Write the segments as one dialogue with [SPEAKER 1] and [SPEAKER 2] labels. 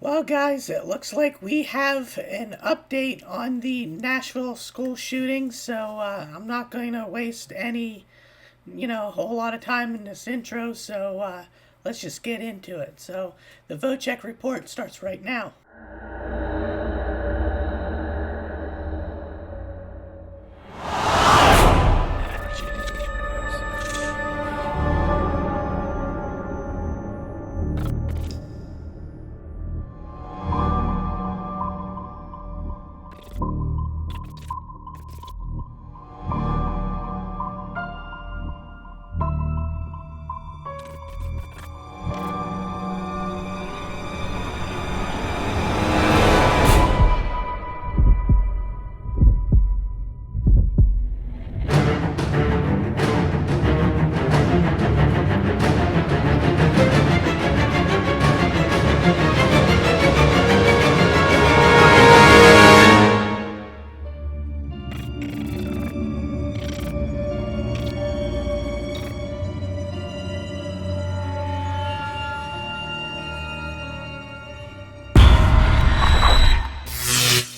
[SPEAKER 1] Well, guys, it looks like we have an update on the Nashville school shooting, so I'm not going to waste any, a whole lot of time in this intro, so let's just get into it. So, the Vochek report starts right now.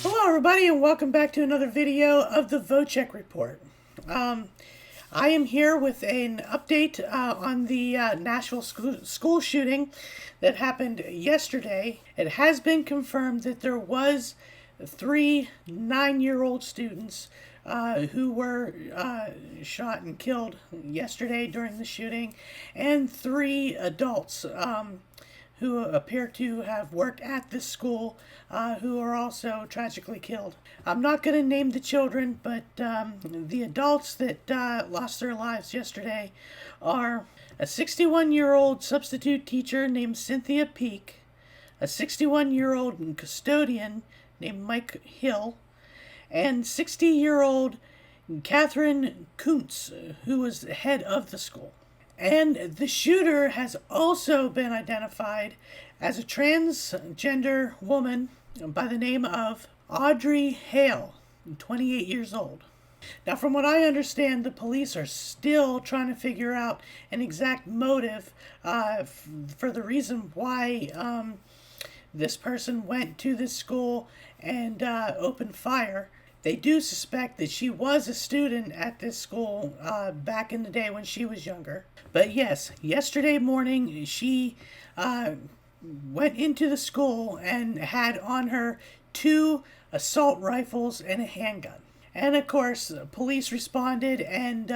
[SPEAKER 1] Hello, everybody, and welcome back to another video of the Vochek report. I am here with an update on the Nashville school shooting that happened yesterday. It has been confirmed that there was 3 9-year-old students who were shot and killed yesterday during the shooting, and 3 adults who appear to have worked at this school, who are also tragically killed. I'm not going to name the children, but the adults that lost their lives yesterday are a 61-year-old substitute teacher named Cynthia Peak, a 61-year-old custodian named Mike Hill, and 60-year-old Catherine Kuntz, who was the head of the school. And the shooter has also been identified as a transgender woman by the name of Audrey Hale, 28 years old. Now, from what I understand, the police are still trying to figure out an exact motive for the reason why this person went to this school and opened fire. They do suspect that she was a student at this school back in the day when she was younger. But yes, yesterday morning she went into the school and had on her 2 assault rifles and a handgun. And of course, police responded, and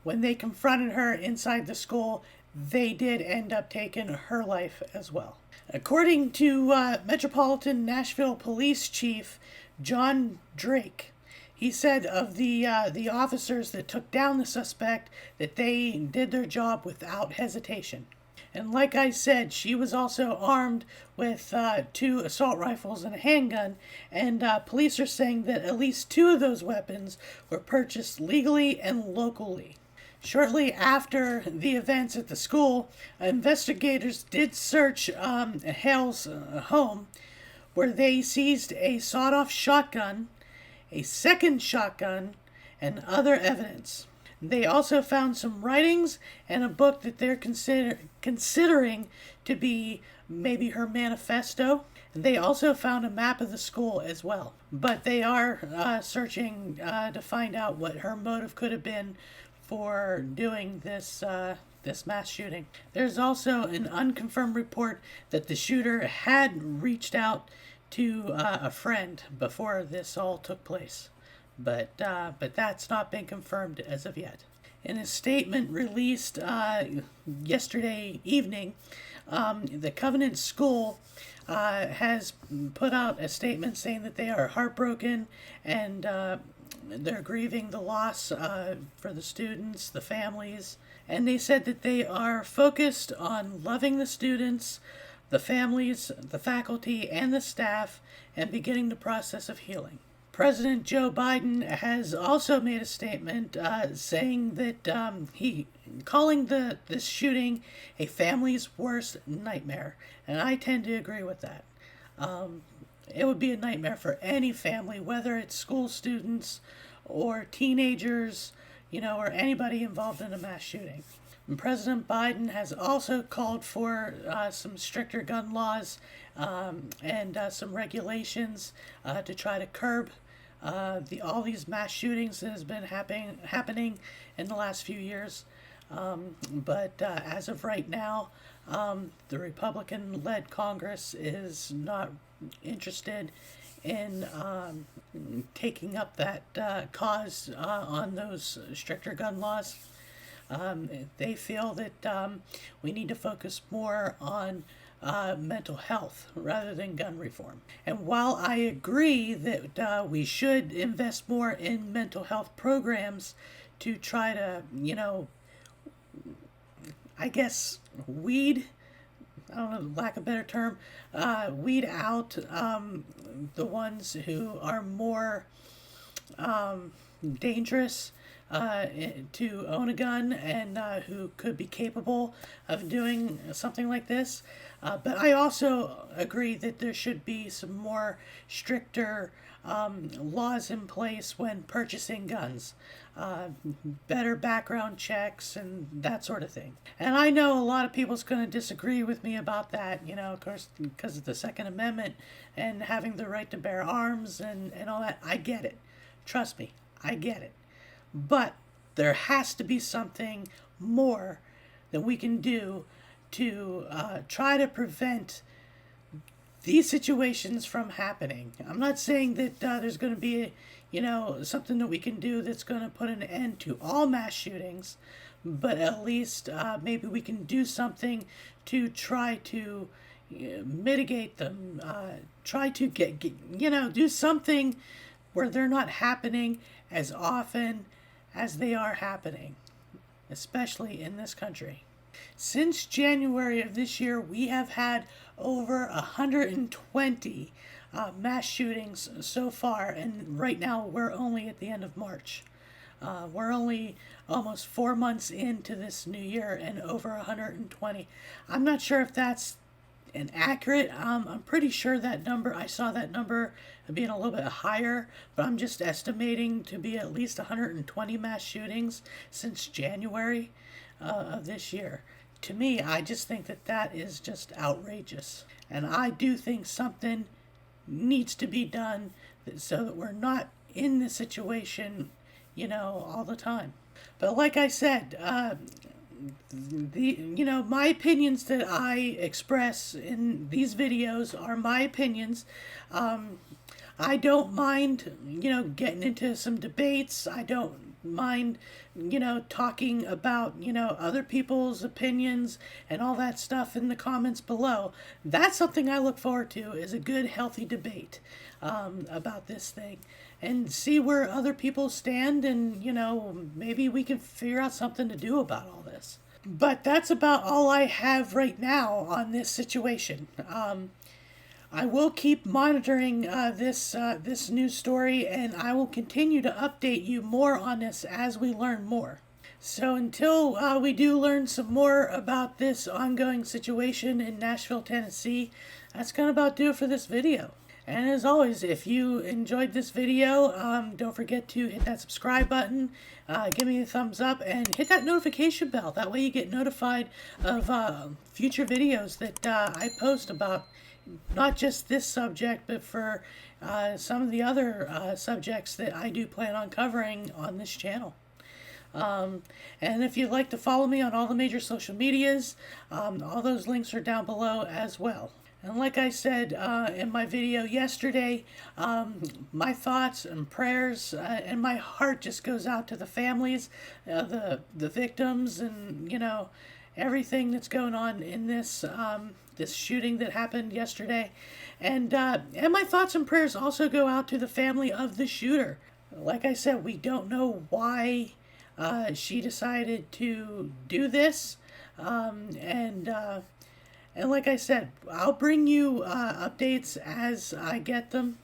[SPEAKER 1] when they confronted her inside the school, they did end up taking her life as well. According to Metropolitan Nashville Police Chief John Drake, he said of the officers that took down the suspect that they did their job without hesitation. And like I said, she was also armed with 2 assault rifles and a handgun, and police are saying that at least 2 of those weapons were purchased legally and locally. Shortly after the events at the school, investigators did search Hale's home, where they seized a sawed-off shotgun, a second shotgun, and other evidence. They also found some writings and a book that they're considering to be maybe her manifesto. And they also found a map of the school as well. But they are searching to find out what her motive could have been for doing this mass shooting. There's also an unconfirmed report that the shooter had reached out to a friend before this all took place, but that's not been confirmed as of yet. In a statement released yesterday evening, the Covenant School has put out a statement saying that they are heartbroken and they're grieving the loss for the students, the families, and they said that they are focused on loving the students, the families, the faculty, and the staff, and beginning the process of healing. President Joe Biden has also made a statement saying that calling this shooting a family's worst nightmare, and I tend to agree with that. It would be a nightmare for any family, whether it's school students or teenagers, or anybody involved in a mass shooting. President Biden has also called for some stricter gun laws and some regulations to try to curb all these mass shootings that has been happening in the last few years. But as of right now, the Republican-led Congress is not interested in taking up that cause on those stricter gun laws. They feel that we need to focus more on mental health rather than gun reform. And while I agree that we should invest more in mental health programs to try to, I guess, weed, I don't know, lack of a better term, weed out the ones who are more dangerous to own a gun and who could be capable of doing something like this. But I also agree that there should be some more stricter laws in place when purchasing guns. Better background checks and that sort of thing. And I know a lot of people's going to disagree with me about that, of course, because of the Second Amendment and having the right to bear arms and all that. I get it. Trust me, I get it. But there has to be something more that we can do to try to prevent these situations from happening. I'm not saying that there's going to be, something that we can do that's going to put an end to all mass shootings, but at least maybe we can do something to try to mitigate them, try to do something where they're not happening as often as they are happening, especially in this country. Since January of this year, we have had over 120 mass shootings so far, and right now we're only at the end of March. We're only almost 4 months into this new year and over 120. I'm not sure if that's inaccurate. I'm pretty sure that number, I saw that number being a little bit higher, but I'm just estimating to be at least 120 mass shootings since January of this year. To me, I just think that is just outrageous. And I do think something needs to be done so that we're not in this situation, all the time. But like I said, my opinions that I express in these videos are my opinions. I don't mind, getting into some debates. I don't mind, talking about, other people's opinions and all that stuff in the comments below. That's something I look forward to, is a good, healthy debate about this thing. And see where other people stand, and, maybe we can figure out something to do about all this. But that's about all I have right now on this situation. I will keep monitoring this news story, and I will continue to update you more on this as we learn more. So until we do learn some more about this ongoing situation in Nashville, Tennessee, that's going to about do it for this video. And as always, if you enjoyed this video, don't forget to hit that subscribe button, give me a thumbs up, and hit that notification bell. That way you get notified of future videos that I post about not just this subject, but for some of the other subjects that I do plan on covering on this channel. And if you'd like to follow me on all the major social medias, all those links are down below as well. And like I said in my video yesterday, my thoughts and prayers and my heart just goes out to the families, the victims, and everything that's going on in this this shooting that happened yesterday. And my thoughts and prayers also go out to the family of the shooter. Like I said, we don't know why she decided to do this, and like I said, I'll bring you updates as I get them,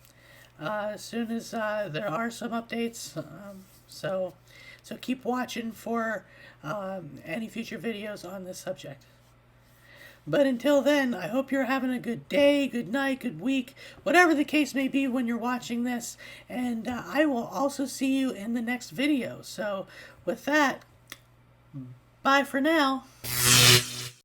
[SPEAKER 1] as soon as there are some updates. So keep watching for any future videos on this subject. But until then, I hope you're having a good day, good night, good week, whatever the case may be when you're watching this. And I will also see you in the next video. So with that, Bye for now.